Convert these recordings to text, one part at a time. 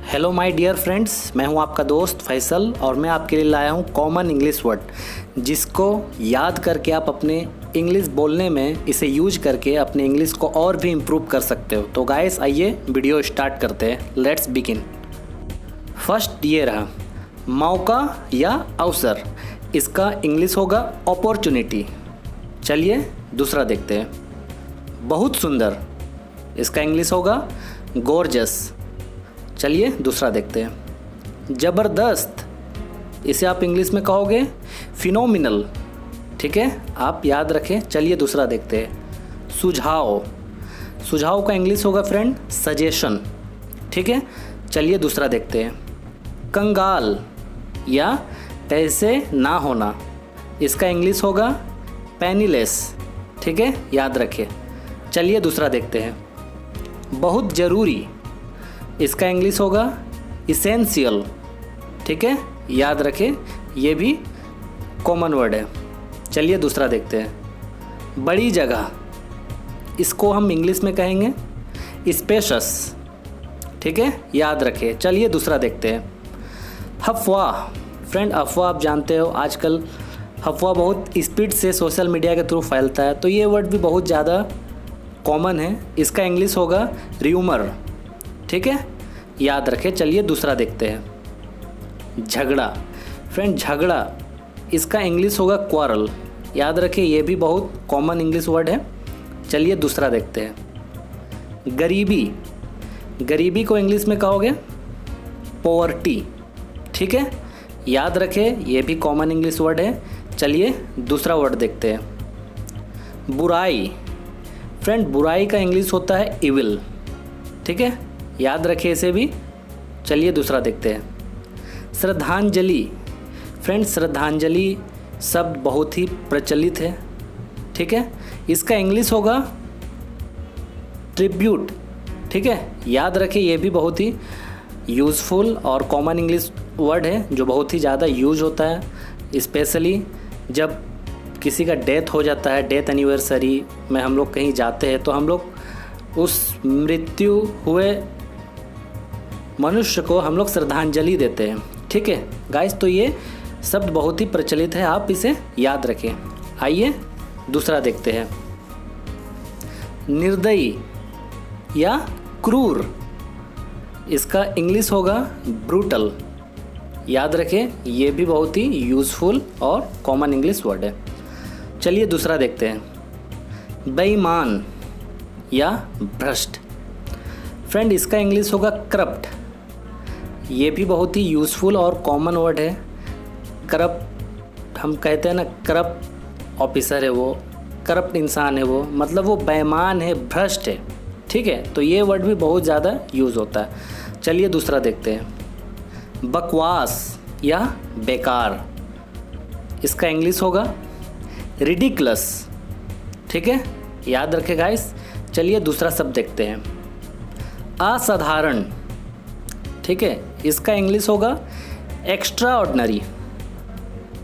Hello my dear friends, मैं हूं आपका दोस्त फैसल और मैं आपके लिए लाया हूं कॉमन इंग्लिश वर्ड, जिसको याद करके आप अपने इंग्लिश बोलने में इसे यूज करके अपने इंग्लिश को और भी इम्प्रूव कर सकते हो। तो गाइस आइए वीडियो स्टार्ट करते हैं। Let's begin. फर्स्ट ये रहा मौका या अवसर, इसका इंग्लिश होगा अपॉर्चुनिटी। चलिए दूसरा देखते हैं। बहुत सुंदर, इसका इंग्लिश होगा गॉर्जस। चलिए दूसरा देखते हैं। ज़बरदस्त, इसे आप इंग्लिश में कहोगे फिनोमिनल। ठीक है, आप याद रखें। चलिए दूसरा देखते हैं। सुझाव, सुझाव का इंग्लिश होगा फ्रेंड सजेशन। ठीक है, चलिए दूसरा देखते हैं। कंगाल या पैसे ना होना, इसका इंग्लिश होगा पेनीलेस। ठीक है, याद रखिए। चलिए दूसरा देखते हैं। बहुत ज़रूरी, इसका इंग्लिश होगा इसेंशियल। ठीक है, याद रखें, ये भी कॉमन वर्ड है। चलिए दूसरा देखते हैं। बड़ी जगह, इसको हम इंग्लिश में कहेंगे स्पेशस। ठीक है, याद रखें। चलिए दूसरा देखते हैं। अफवाह, फ्रेंड अफवाह आप जानते हो, आजकल अफवाह बहुत स्पीड से सोशल मीडिया के थ्रू फैलता है, तो ये वर्ड भी बहुत ज़्यादा कॉमन है। इसका इंग्लिश होगा र्यूमर। ठीक है, याद रखें। चलिए दूसरा देखते हैं। झगड़ा, फ्रेंड झगड़ा, इसका इंग्लिश होगा क्वारल। याद रखें, ये भी बहुत कॉमन इंग्लिश वर्ड है। चलिए दूसरा देखते हैं। गरीबी, गरीबी को इंग्लिश में कहोगे पॉवर्टी। ठीक है, याद रखें, ये भी कॉमन इंग्लिश वर्ड है। चलिए दूसरा वर्ड देखते हैं। बुराई, फ्रेंड बुराई का इंग्लिश होता है इविल। ठीक है, याद रखिए इसे भी। चलिए दूसरा देखते हैं। श्रद्धांजलि, फ्रेंड श्रद्धांजलि शब्द बहुत ही प्रचलित है। ठीक है, इसका इंग्लिश होगा ट्रिब्यूट। ठीक है, याद रखिए, ये भी बहुत ही यूज़फुल और कॉमन इंग्लिश वर्ड है जो बहुत ही ज़्यादा यूज होता है, स्पेशली जब किसी का डेथ हो जाता है। डेथ एनिवर्सरी में हम लोग कहीं जाते हैं तो हम लोग उस मृत्यु हुए मनुष्य को हम लोग श्रद्धांजलि देते हैं। ठीक है गाइस, तो ये शब्द बहुत ही प्रचलित है, आप इसे याद रखें। आइए दूसरा देखते हैं। निर्दयी या क्रूर, इसका इंग्लिश होगा ब्रूटल। याद रखें, ये भी बहुत ही यूज़फुल और कॉमन इंग्लिश वर्ड है। चलिए दूसरा देखते हैं। बेईमान या भ्रष्ट, फ्रेंड इसका इंग्लिश होगा करप्ट। ये भी बहुत ही यूज़फुल और कॉमन वर्ड है। करप्ट हम कहते हैं ना, करप्ट ऑफिसर है वो, करप्ट इंसान है वो, मतलब वो बेईमान है, भ्रष्ट है। ठीक है, तो ये वर्ड भी बहुत ज़्यादा यूज़ होता है। चलिए दूसरा देखते हैं। बकवास या बेकार, इसका इंग्लिश होगा रिडिकुलस। ठीक है, याद रखें गाइस। चलिए दूसरा शब्द देखते हैं। असाधारण, ठीक है, इसका इंग्लिश होगा एक्स्ट्रा ऑर्डिनरी।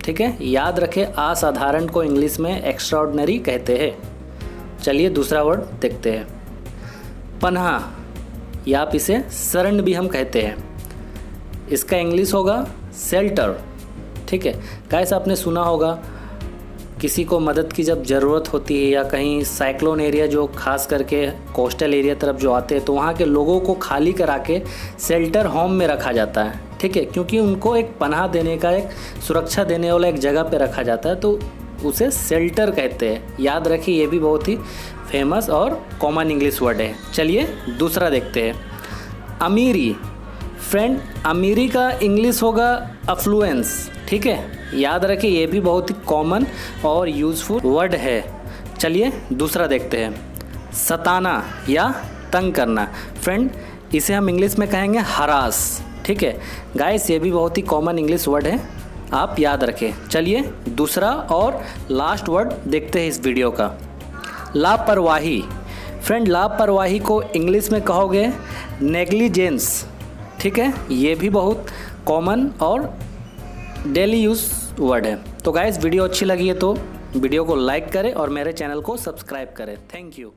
ठीक है, याद रखें, असाधारण को इंग्लिश में एक्स्ट्रा ऑर्डिनरी कहते हैं। चलिए दूसरा वर्ड देखते हैं। पनाह, या आप इसे शरण भी हम कहते हैं, इसका इंग्लिश होगा शेल्टर। ठीक है गाइस, आपने सुना होगा किसी को मदद की जब ज़रूरत होती है या कहीं साइक्लोन एरिया जो खास करके कोस्टल एरिया तरफ जो आते हैं, तो वहाँ के लोगों को खाली करा के शेल्टर होम में रखा जाता है। ठीक है, क्योंकि उनको एक पनाह देने का, एक सुरक्षा देने वाला एक जगह पे रखा जाता है, तो उसे शेल्टर कहते हैं। याद रखिए, ये भी बहुत ही फेमस और कॉमन इंग्लिश वर्ड है। चलिए दूसरा देखते हैं। अमीरी, फ्रेंड अमीरी का इंग्लिश होगा अफ्लुएंस। ठीक है, याद रखिए, ये भी बहुत ही कॉमन और यूज़फुल वर्ड है। चलिए दूसरा देखते हैं। सताना या तंग करना, फ्रेंड इसे हम इंग्लिश में कहेंगे हरास। ठीक है गाइस, ये भी बहुत ही कॉमन इंग्लिश वर्ड है, आप याद रखें। चलिए दूसरा और लास्ट वर्ड देखते हैं इस वीडियो का। लापरवाही, फ्रेंड लापरवाही को इंग्लिश में कहोगे नेग्लिजेंस। ठीक है, ये भी बहुत कॉमन और डेली यूज़ वर्ड है। तो गाइस, वीडियो अच्छी लगी है तो वीडियो को लाइक करें और मेरे चैनल को सब्सक्राइब करें। Thank you.